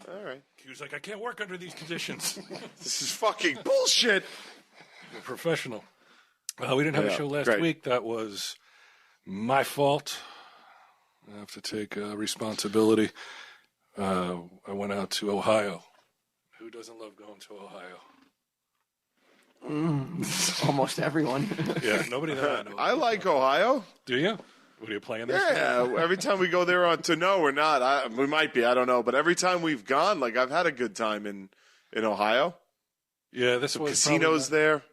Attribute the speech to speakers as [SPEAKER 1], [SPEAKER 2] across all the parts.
[SPEAKER 1] All right.
[SPEAKER 2] He was like, I can't work under these conditions.
[SPEAKER 1] This is fucking bullshit.
[SPEAKER 2] We're professional. We didn't have a show last week. That was my fault. I have to take responsibility. I went out to Ohio. Who doesn't love going to Ohio?
[SPEAKER 3] Almost everyone.
[SPEAKER 2] Yeah, nobody that I know.
[SPEAKER 1] I like Ohio.
[SPEAKER 2] Do you? What are you playing there?
[SPEAKER 1] Yeah, every time we go there we're not. We might be, I don't know. But every time we've gone, like, I've had a good time in Ohio.
[SPEAKER 2] Yeah, this was
[SPEAKER 1] casinos there.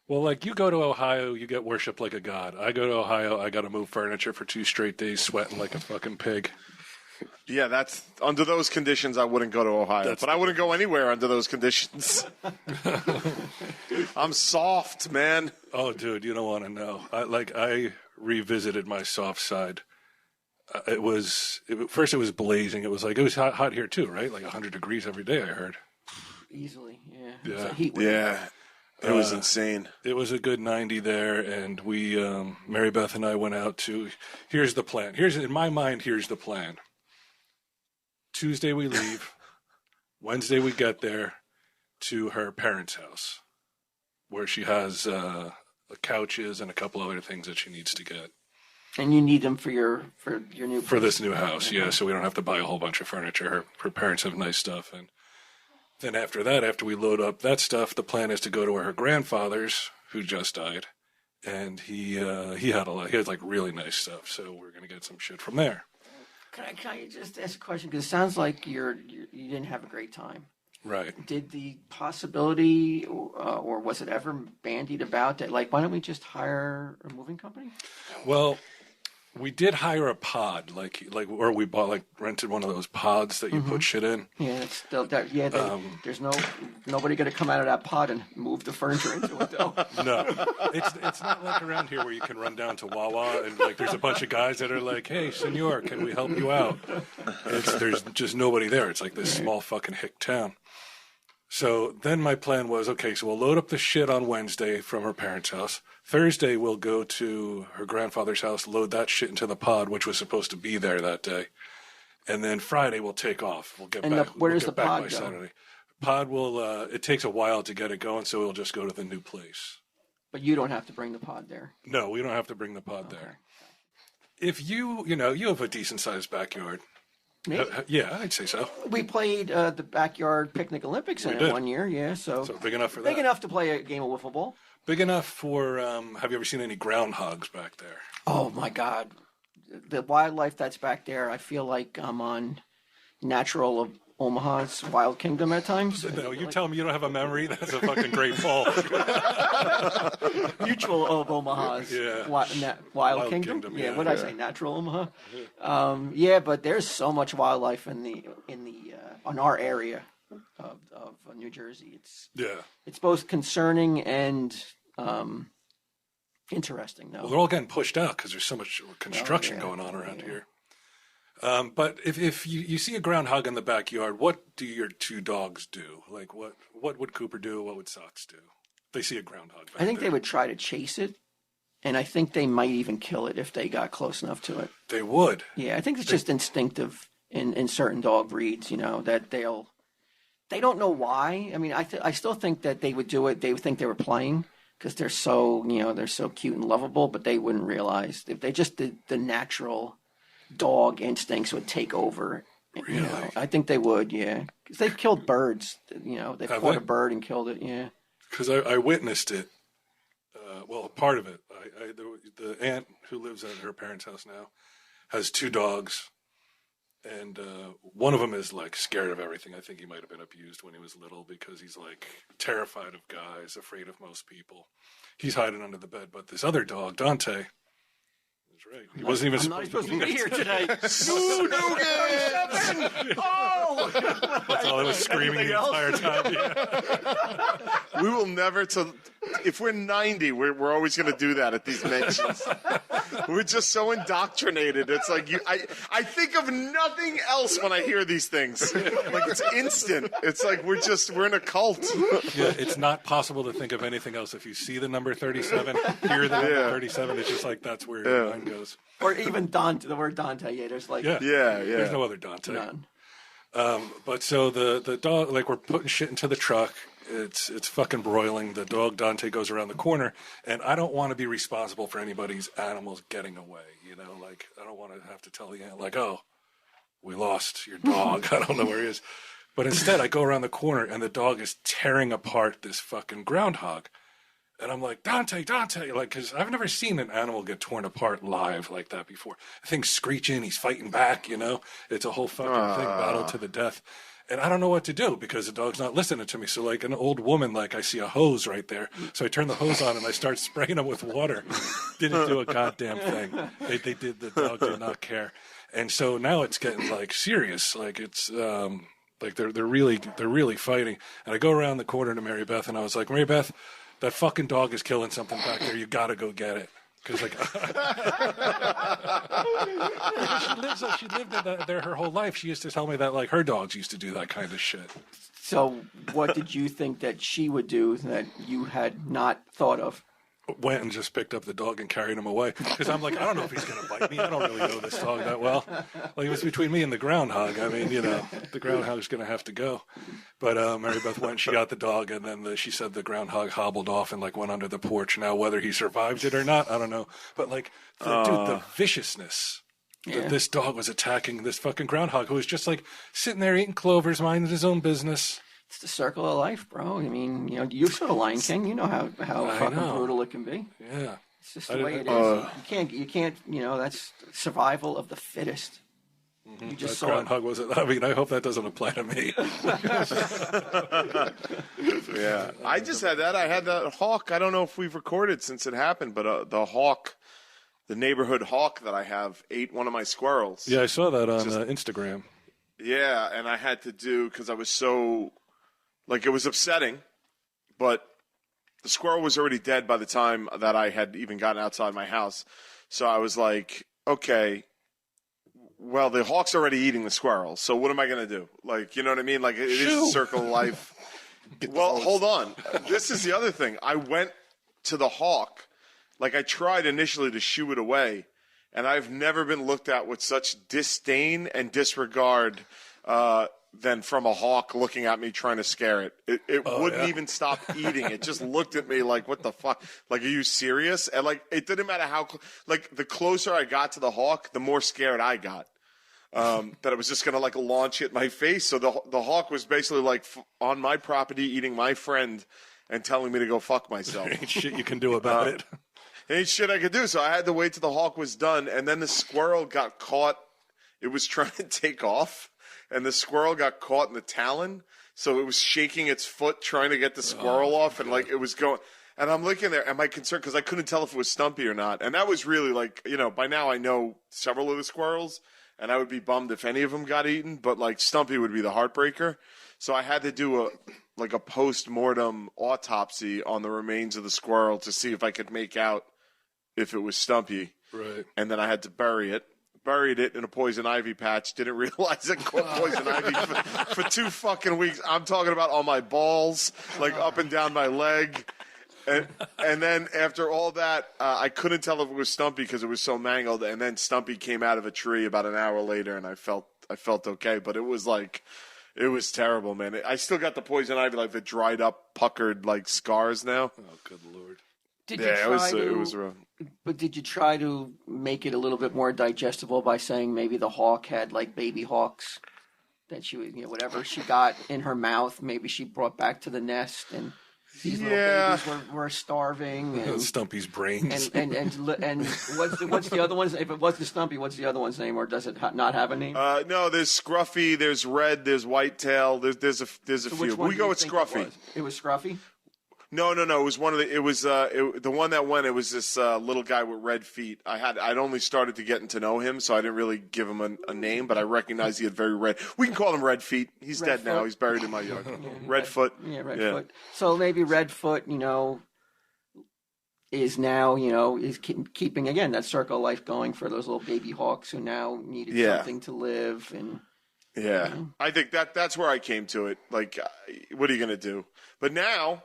[SPEAKER 2] Well, like, you go to Ohio, you get worshipped like a god. I go to Ohio, I got to move furniture for 2 straight days, sweating like a fucking pig.
[SPEAKER 1] Yeah, that's under those conditions. I wouldn't go to Ohio, but I wouldn't go anywhere under those conditions. I'm soft, man.
[SPEAKER 2] Oh, dude, you don't want to know. I revisited my soft side. First it was blazing. It was hot here too, right? Like 100 degrees every day, I heard.
[SPEAKER 3] Easily, yeah.
[SPEAKER 2] Yeah.
[SPEAKER 3] It's a heat wave.
[SPEAKER 1] Yeah, it was insane.
[SPEAKER 2] It was a good 90 there, and we, Mary Beth and I went out to. Here's the plan. In my mind, here's the plan. Tuesday we leave. Wednesday we get there to her parents' house, where she has couches and a couple other things that she needs to get.
[SPEAKER 3] And you need them for your new
[SPEAKER 2] for this new house, yeah. So we don't have to buy a whole bunch of furniture. Her parents have nice stuff, and then after that, after we load up that stuff, the plan is to go to her grandfather's, who just died, and he had like really nice stuff. So we're gonna get some shit from there.
[SPEAKER 3] Can I just ask a question? Because it sounds like you didn't have a great time.
[SPEAKER 2] Right.
[SPEAKER 3] Did the possibility, or was it ever bandied about that, like, why don't we just hire a moving company?
[SPEAKER 2] Well, we did hire a pod, or we bought, rented one of those pods that you put shit in.
[SPEAKER 3] Yeah, it's still that. Yeah, there's nobody going to come out of that pod and move the furniture into it, though.
[SPEAKER 2] No, it's not like around here where you can run down to Wawa and there's a bunch of guys that are like, "Hey, senor, can we help you out?" There's just nobody there. It's like this small fucking hick town. So then my plan was, okay, so we'll load up the shit on Wednesday from her parents' house. Thursday we'll go to her grandfather's house, load that shit into the pod, which was supposed to be there that day. And then Friday we'll take off. We'll get back.
[SPEAKER 3] Where does the
[SPEAKER 2] back
[SPEAKER 3] pod
[SPEAKER 2] by
[SPEAKER 3] go?
[SPEAKER 2] Saturday. Pod will, it takes a while to get it going, so we'll just go to the new place.
[SPEAKER 3] But you don't have to bring the pod there.
[SPEAKER 2] No, we don't have to bring the pod there. If you have a decent sized backyard.
[SPEAKER 3] Me?
[SPEAKER 2] Yeah, I'd say so.
[SPEAKER 3] We played the backyard picnic Olympics in it one year, yeah. So
[SPEAKER 2] big enough for that.
[SPEAKER 3] Big enough to play a game of wiffle ball.
[SPEAKER 2] Big enough for, have you ever seen any groundhogs back there?
[SPEAKER 3] Oh, my God. The wildlife that's back there, I feel like I'm on Natural of Omaha's Wild Kingdom at times.
[SPEAKER 2] No, you tell me you don't have a memory? That's a fucking great fall.
[SPEAKER 3] Mutual of Omaha's Wild Kingdom. Yeah, what did I say? Natural Omaha. Yeah, but there's so much wildlife in our area of New Jersey. It's both concerning and interesting. No,
[SPEAKER 2] well, they're all getting pushed out because there's so much construction going on around here. But if you see a groundhog in the backyard, what do your 2 dogs do? Like, what would Cooper do? What would Sox do? If they see a groundhog back
[SPEAKER 3] I think
[SPEAKER 2] there?
[SPEAKER 3] they would try to chase it, and I think they might even kill it if they got close enough to it.
[SPEAKER 2] They would?
[SPEAKER 3] Yeah, I think it's just instinctive in certain dog breeds, that they don't know why. I mean, I still think that they would do it. They would think they were playing because they're so cute and lovable, but they wouldn't realize if they just did the natural dog instincts would take over.
[SPEAKER 2] Really?
[SPEAKER 3] I think they would, yeah. Because they've killed birds. They've caught a bird and killed it, yeah.
[SPEAKER 2] Because I witnessed it. Part of it. The aunt who lives at her parents' house now has 2 dogs. And one of them is, scared of everything. I think he might have been abused when he was little because he's, terrified of guys, afraid of most people. He's hiding under the bed. But this other dog, Dante... That's right. He wasn't even supposed
[SPEAKER 3] to be here today.
[SPEAKER 2] Oh! That's all I was screaming the entire time. Yeah.
[SPEAKER 1] We will never if we're 90, we're always going to do that at these mentions. We're just so indoctrinated. It's like I think of nothing else when I hear these things. Like, it's instant. It's like we're in a cult.
[SPEAKER 2] Yeah, it's not possible to think of anything else. If you see the number 37, hear the number 37, it's just like that's where your mind goes.
[SPEAKER 3] Or even Dante, the word Dante. Yeah, there's
[SPEAKER 2] there's no other Dante.
[SPEAKER 3] None.
[SPEAKER 2] But so the dog, like, we're putting shit into the truck. It's fucking broiling. The dog Dante goes around the corner, and I don't want to be responsible for anybody's animals getting away. You know, like, I don't want to have to tell the aunt, like, oh, we lost your dog. I don't know where he is. But instead, I go around the corner, and the dog is tearing apart this fucking groundhog. And I'm like, Dante, like, because I've never seen an animal get torn apart live like that before. The thing's screeching, he's fighting back, you know? It's a whole fucking thing, battle to the death. And I don't know what to do because the dog's not listening to me. So, like, an old woman, like, I see a hose right there. So I turn the hose on and I start spraying him with water. Didn't do a goddamn thing. The dog did not care. And so now it's getting, like, serious. Like, it's, like, they're really fighting. And I go around the corner to Mary Beth and I was like, Mary Beth, that fucking dog is killing something back there. You got to go get it. Because, like, she lived there her whole life. She used to tell me that, like, her dogs used to do that kind of shit.
[SPEAKER 3] So what did you think that she would do that you had not thought of?
[SPEAKER 2] Went and just picked up the dog and carried him away. Because I'm like, I don't know if he's going to bite me. I don't really know this dog that well. Like, it was between me and the groundhog. I mean, you know, the groundhog's going to have to go. But Mary Beth went and she got the dog, and then she said the groundhog hobbled off and, like, went under the porch. Now, whether he survived it or not, I don't know. But, like, dude, the viciousness that this dog was attacking this fucking groundhog, who was just, like, sitting there eating clovers, minding his own business.
[SPEAKER 3] It's the circle of life, bro. I mean, you know, you saw the Lion King. You know how fucking brutal it can be.
[SPEAKER 2] Yeah.
[SPEAKER 3] It's just the way it is. You can't, you know, that's survival of the fittest.
[SPEAKER 2] Mm-hmm.
[SPEAKER 3] You just
[SPEAKER 2] that groundhog wasn't, I mean, I hope that doesn't apply to me.
[SPEAKER 1] Yeah. I just had that. I had that hawk. I don't know if we've recorded since it happened, but the hawk, the neighborhood hawk that I have, ate one of my squirrels.
[SPEAKER 2] Yeah, I saw that on Instagram.
[SPEAKER 1] Yeah, and I had to do, because I was so, like, it was upsetting, but the squirrel was already dead by the time that I had even gotten outside my house. So I was like, okay, well, the hawk's already eating the squirrel, so what am I going to do? Like, you know what I mean? Like, it is a circle of life. Well, hold on. This is the other thing. I went to the hawk. Like, I tried initially to shoo it away, and I've never been looked at with such disdain and disregard than from a hawk looking at me trying to scare it. It wouldn't even stop eating. It just looked at me like, what the fuck? Like, are you serious? And, like, it didn't matter how, like, the closer I got to the hawk, the more scared I got. That it was just going to, like, launch at my face. So the hawk was basically, like, on my property eating my friend and telling me to go fuck myself.
[SPEAKER 2] Ain't shit you can do about it.
[SPEAKER 1] Ain't shit I could do. So I had to wait till the hawk was done. And then the squirrel got caught. It was trying to take off. And the squirrel got caught in the talon. So it was shaking its foot trying to get the squirrel off. And, like, it was going. And I'm looking there. Am I concerned? Because I couldn't tell if it was Stumpy or not. And that was really, like, you know, by now I know several of the squirrels. And I would be bummed if any of them got eaten. But, like, Stumpy would be the heartbreaker. So I had to do a post-mortem autopsy on the remains of the squirrel to see if I could make out if it was Stumpy.
[SPEAKER 2] Right.
[SPEAKER 1] And then I had to bury it. Buried it in a poison ivy patch. Didn't realize it caught poison ivy for 2 fucking weeks. I'm talking about on my balls, like up and down my leg. And then after all that, I couldn't tell if it was Stumpy because it was so mangled. And then Stumpy came out of a tree about an hour later, and I felt okay. But it was like, it was terrible, man. I still got the poison ivy, like the dried up, puckered, like scars now.
[SPEAKER 2] Oh, good Lord.
[SPEAKER 1] It was rough.
[SPEAKER 3] But did you try to make it a little bit more digestible by saying maybe the hawk had, like, baby hawks that she would, you know, whatever she got in her mouth, maybe she brought back to the nest, and these little babies were starving. And
[SPEAKER 2] Stumpy's brains.
[SPEAKER 3] And what's the other one's? If it wasn't Stumpy, what's the other one's name, or does it not have a name?
[SPEAKER 1] No, there's Scruffy, there's Red, there's Whitetail, there's a few. We go with Scruffy.
[SPEAKER 3] It was Scruffy?
[SPEAKER 1] No. It was one of the. It was the one that went. It was this little guy with red feet. I'd only started to getting to know him, so I didn't really give him a name, but I recognized he had very red. We can call him Red Feet. He's dead now. He's buried in my yard. Redfoot.
[SPEAKER 3] Yeah, Redfoot. So maybe Redfoot, you know, is now, you know, is keeping again that circle of life going for those little baby hawks who now needed something to live and.
[SPEAKER 1] Yeah, I think that's where I came to it. Like, what are you gonna do? But now.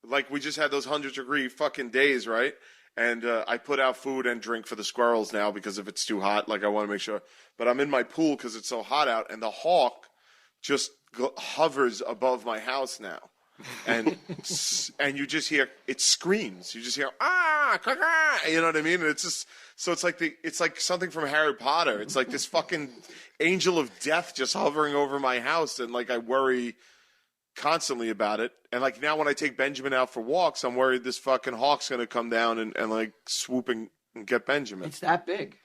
[SPEAKER 1] Like, we just had those 100-degree fucking days, right? And I put out food and drink for the squirrels now because if it's too hot, like, I want to make sure. But I'm in my pool because it's so hot out. And the hawk just hovers above my house now. And you just hear it screams. You just hear you know what I mean? And it's just so it's like something from Harry Potter. It's like this fucking angel of death just hovering over my house, and like I worry constantly about it. And like now when I take Benjamin out for walks, I'm worried this fucking hawk's gonna come down and like swoop and get Benjamin.
[SPEAKER 3] It's that big.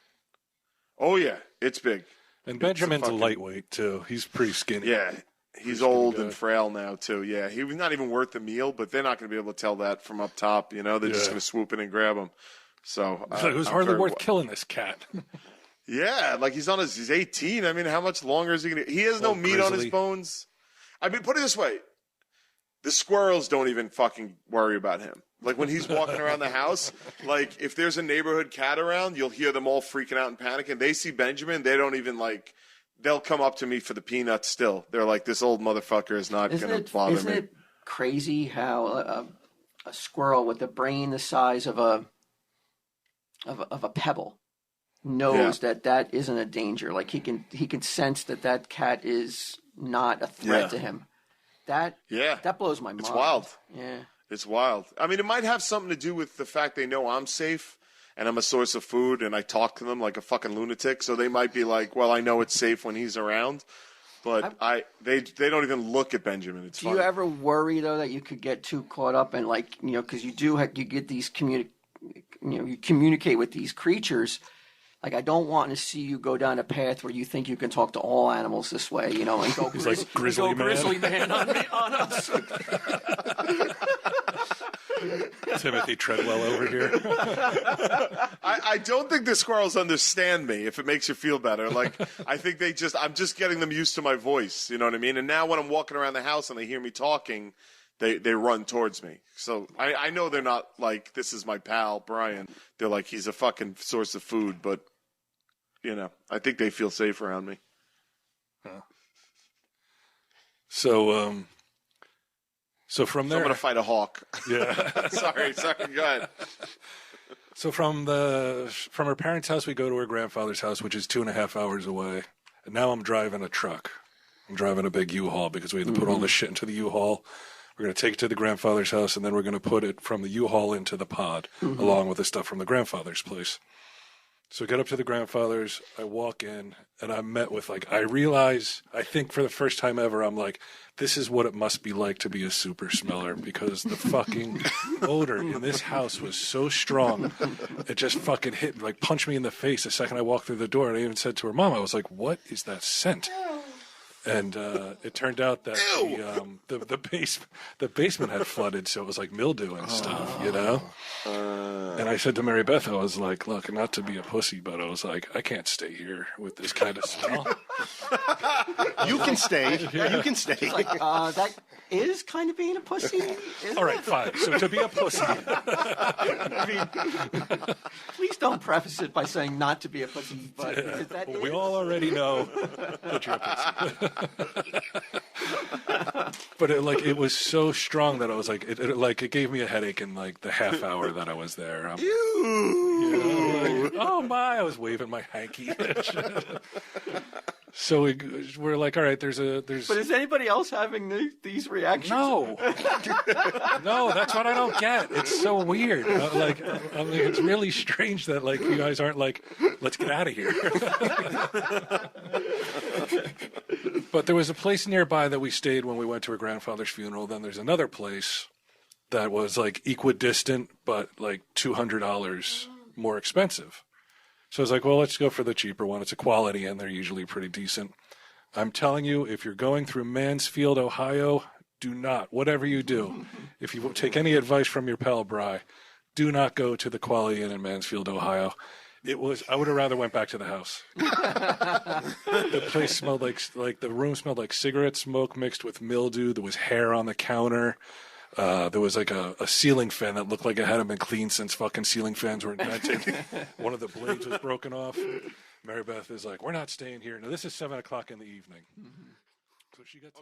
[SPEAKER 1] Oh yeah, it's big.
[SPEAKER 2] And Benjamin's a lightweight too. He's pretty skinny.
[SPEAKER 1] Yeah. He's old and frail now, too. Yeah, he was not even worth the meal, but they're not going to be able to tell that from up top. You know, they're just going to swoop in and grab him. So
[SPEAKER 2] it was hardly worth killing this cat.
[SPEAKER 1] Yeah, like he's 18. I mean, how much longer is he going to? He has no meat on his bones. I mean, put it this way: the squirrels don't even fucking worry about him. Like when he's walking around the house, like if there's a neighborhood cat around, you'll hear them all freaking out and panicking. They see Benjamin, they don't even like. They'll come up to me for the peanuts still. They're like, this old motherfucker is not going to bother me.
[SPEAKER 3] Isn't it crazy how a squirrel with a brain the size of a pebble knows that isn't a danger? Like he can sense that cat is not a threat to him. That blows my mind.
[SPEAKER 1] It's wild.
[SPEAKER 3] Yeah.
[SPEAKER 1] It's wild. I mean, it might have something to do with the fact they know I'm safe. And I'm a source of food, and I talk to them like a fucking lunatic. So they might be like, "Well, I know it's safe when he's around," but they don't even look at Benjamin. It's funny.
[SPEAKER 3] Do you ever worry though that you could get too caught up in like because you get these you communicate with these creatures. Like I don't want to see you go down a path where you think you can talk to all animals this way, and go
[SPEAKER 2] like grizzly
[SPEAKER 3] man on us.
[SPEAKER 1] Timothy Treadwell over here. I don't think the squirrels understand me, if it makes you feel better. Like, I think I'm just getting them used to my voice, you know what I mean? And now when I'm walking around the house and they hear me talking, they run towards me. So I know they're not like, this is my pal, Brian. They're like, he's a fucking source of food, but, I think they feel safe around me.
[SPEAKER 2] Huh. So from there,
[SPEAKER 1] I'm gonna fight a hawk.
[SPEAKER 2] Yeah.
[SPEAKER 1] sorry. Go ahead.
[SPEAKER 2] So from her parents' house, we go to her grandfather's house, which is 2.5 hours away. And now I'm driving a truck. I'm driving a big U-Haul because we had to put all this shit into the U-Haul. We're going to take it to the grandfather's house, and then we're going to put it from the U-Haul into the pod, along with the stuff from the grandfather's place. So I get up to the grandfather's, I walk in, and I'm met with, I realize, I think for the first time ever, I'm like, this is what it must be like to be a super smeller, because the fucking odor in this house was so strong, it just fucking hit, punched me in the face the second I walked through the door, and I even said to her mom, I was like, what is that scent? And it turned out that the basement had flooded, so it was like mildew and stuff, And I said to Mary Beth, I was like, look, not to be a pussy, but I was like, I can't stay here with this kind of smell.
[SPEAKER 4] You can stay. You can stay.
[SPEAKER 3] That is kind of being a pussy.
[SPEAKER 2] All right, fine. So to be a pussy.
[SPEAKER 3] Please don't preface it by saying not to be a pussy. But
[SPEAKER 2] we all already know that you're a pussy. But it was so strong that I was like, it gave me a headache in the half hour that I was there. Oh my! I was waving my hanky. So we're like, all right, there's.
[SPEAKER 3] But is anybody else having these reactions?
[SPEAKER 2] No, no, that's what I don't get. It's so weird. It's really strange that you guys aren't like, let's get out of here. But there was a place nearby that we stayed when we went to her grandfather's funeral. Then there's another place that was equidistant, but $200 more expensive. So I was like, well, let's go for the cheaper one. It's a quality, and they're usually pretty decent. I'm telling you, if you're going through Mansfield, Ohio, do not, whatever you do, if you take any advice from your pal Bry, do not go to the Quality Inn in Mansfield, Ohio. I would have rather went back to the house. The place smelled the room smelled like cigarette smoke mixed with mildew. There was hair on the counter. There was a ceiling fan that looked like it hadn't been cleaned since fucking ceiling fans were invented. One of the blades was broken off. Mary Beth is like, we're not staying here. Now, this is 7:00 in the evening. So she gets